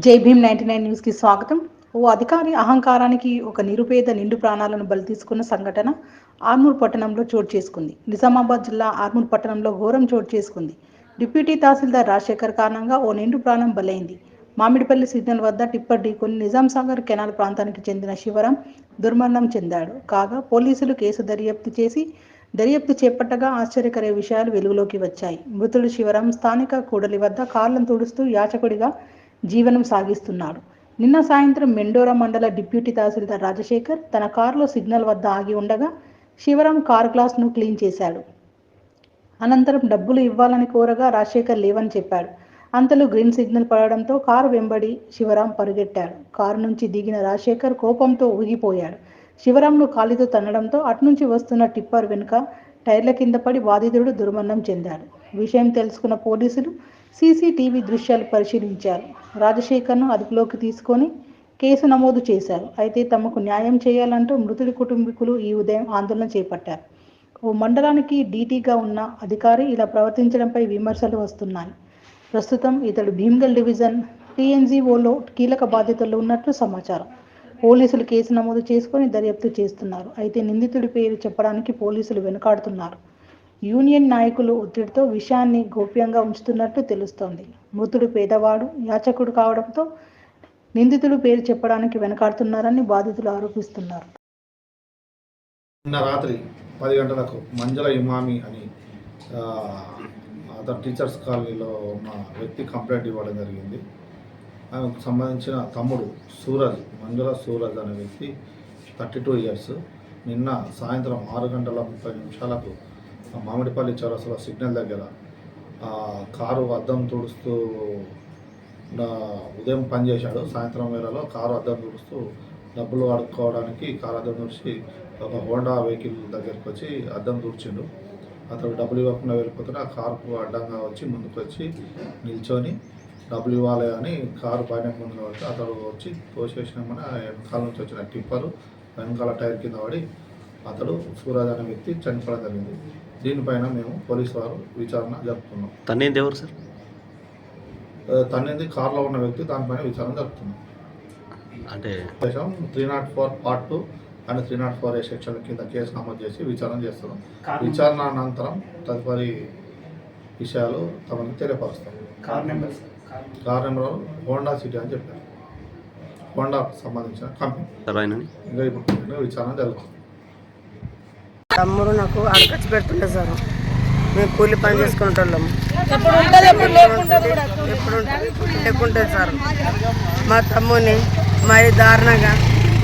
జై భీమ్ 99 న్యూస్కి స్వాగతం. ఓ అధికారి అహంకారానికి ఒక నిరుపేద నిండు ప్రాణాలను బలి తీసుకున్న సంఘటన ఆర్మూర్ పట్టణంలో చోటు చేసుకుంది. నిజామాబాద్ జిల్లా ఆర్మూర్ పట్టణంలో ఘోరం చోటు చేసుకుంది. డిప్యూటీ తహసీల్దార్ రాజశేఖర్ కారణంగా ఓ నిండు ప్రాణం బలైంది. మామిడిపల్లి సిగ్నల్ వద్ద టిప్పర్ ఢీకొని నిజాంసాగర్ కెనాల్ ప్రాంతానికి చెందిన శివరాం దుర్మరణం చెందాడు. కాగా పోలీసులు కేసు దర్యాప్తు చేపట్టగా ఆశ్చర్యకర విషయాలు వెలుగులోకి వచ్చాయి. మృతుడు శివరాం స్థానిక కూడలి వద్ద కార్లను తుడుస్తూ యాచకుడిగా జీవనం సాగిస్తున్నాడు. నిన్న సాయంత్రం మెండోరా మండల డిప్యూటీ తహసీల్దార్ రాజశేఖర్ తన కారులో సిగ్నల్ వద్ద ఆగి ఉండగా శివరాం కార్ గ్లాస్ను క్లీన్ చేశాడు. అనంతరం డబ్బులు ఇవ్వాలని కోరగా రాజశేఖర్ లేవని చెప్పాడు. అంతలో గ్రీన్ సిగ్నల్ పడడంతో కారు వెంబడి శివరాం పరుగెట్టాడు. కారు నుంచి దిగిన రాజశేఖర్ కోపంతో ఊగిపోయాడు. శివరాంను కాలితో తన్నడంతో అటునుంచి వస్తున్న టిప్పర్ వెనుక టైర్ల కింద పడి బాధితుడు దుర్మరణం చెందాడు. విషయం తెలుసుకున్న పోలీసులు సీసీటీవీ దృశ్యాలు పరిశీలించారు. రాజశేఖర్ను అదుపులోకి తీసుకొని కేసు నమోదు చేశారు. అయితే తమకు న్యాయం చేయాలంటూ మృతుడి కుటుంబీకులు ఈ ఉదయం ఆందోళన చేపట్టారు. ఓ మండలానికి డీటీగా ఉన్న అధికారి ఇలా ప్రవర్తించడంపై విమర్శలు వస్తున్నాయి. ప్రస్తుతం ఇతడు భీమ్గల్ డివిజన్ టీఎన్జీఓలో కీలక బాధ్యతల్లో ఉన్నట్లు సమాచారం. పోలీసులు కేసు నమోదు చేసుకొని దర్యాప్తు చేస్తున్నారు. అయితే నిందితుడి పేరు చెప్పడానికి పోలీసులు వెనుకాడుతున్నారు. యూనియన్ నాయకులు ఒత్తిడితో విషయాన్ని గోప్యంగా ఉంచుతున్నట్లు తెలుస్తోంది. మృతుడు పేదవాడు, యాచకుడు కావడంతో నిందితుడు పేరు చెప్పడానికి వెనకాడుతున్నారని బాధితులు ఆరోపిస్తున్నారు. నిన్న రాత్రి 10 గంటలకు మంజల ఇమామి అని అతను టీచర్స్ కాలనీలో ఉన్న వ్యక్తి కంప్లైంట్ ఇవ్వడం జరిగింది. ఆమెకు సంబంధించిన తమ్ముడు సూరజ్, మంజుల సూరజ్ అనే వ్యక్తి 32 ఇయర్స్ నిన్న సాయంత్రం 6:30 మామిడిపల్లి చౌరస్తా సిగ్నల్ దగ్గర కారు అద్దం తుడుస్తూ ఉదయం పనిచేశాడు. సాయంత్రం వేళలో కారు అద్దం తుడుస్తూ డబ్బులు అడుక్కోవడానికి కారు అద్దం తుడిచి ఒక హోండా వెహికల్ దగ్గరికి వచ్చి అద్దం తుడిచిండు. అతడు డబ్బులు ఇవ్వకుండా వెళ్ళిపోతే ఆ కారుకు అడ్డంగా వచ్చి ముందుకు వచ్చి నిల్చొని డబ్బులు ఇవ్వాలి అని కారు పైన ముందుకు పడితే అతడు వచ్చి తోసేసినామని వెనకాల నుంచి వచ్చిన టిప్పరు వెనకాల టైర్ కింద పడి అతడు సూరజ్ అనే వ్యక్తి చనిపోవడం జరిగింది. దీనిపైన మేము పోలీసు వారు విచారణ జరుపుతున్నాం. తన్నేది ఎవరు సార్? తన్నేది కారులో ఉన్న వ్యక్తి, దానిపైన విచారణ జరుపుతున్నాం. అంటే 304 Part 2 అండ్ 304A సెక్షన్ కింద కేసు నమోదు చేసి విచారణ చేస్తున్నాం. విచారణ అనంతరం తదుపరి విషయాలు తమకు తెలియపరుస్తాం. కార్ నెంబర్ హోండా సిటీ అని చెప్పారు. హోండాకు సంబంధించిన కంపెనీ. ఇంకా ఇప్పుడు విచారణ జరుగుతుంది. తమ్ముడు నాకు అడకచ్చి పెడుతుండే సార్. మేము కూలి పని చేసుకుంటాం. ఎప్పుడు లేకుంటే సార్ మా తమ్ముని మరి దారుణంగా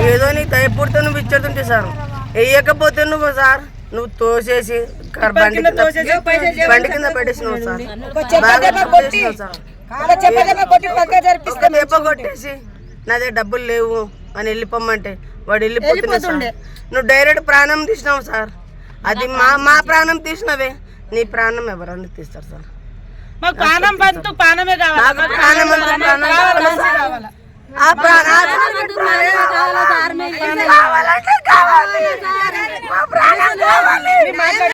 ఏదో నీ తయపుడితో నువ్వు ఇచ్చేస్తుంటే సార్, వేయకపోతే నువ్వు సార్ నువ్వు తోసేసి బండి కింద పెట్టేసినావు సార్. కొట్టేసి నాదే డబ్బులు లేవు అని వెళ్ళిపోమంటే వాడు వెళ్ళిపోతుండే సార్. నువ్వు డైరెక్ట్ ప్రాణం తీసినావు సార్. అది మా ప్రాణం తీసినవే, నీ ప్రాణం ఎవరన్నా తీస్తారు సార్? ప్రాణం ప్రాణమే కావాలి.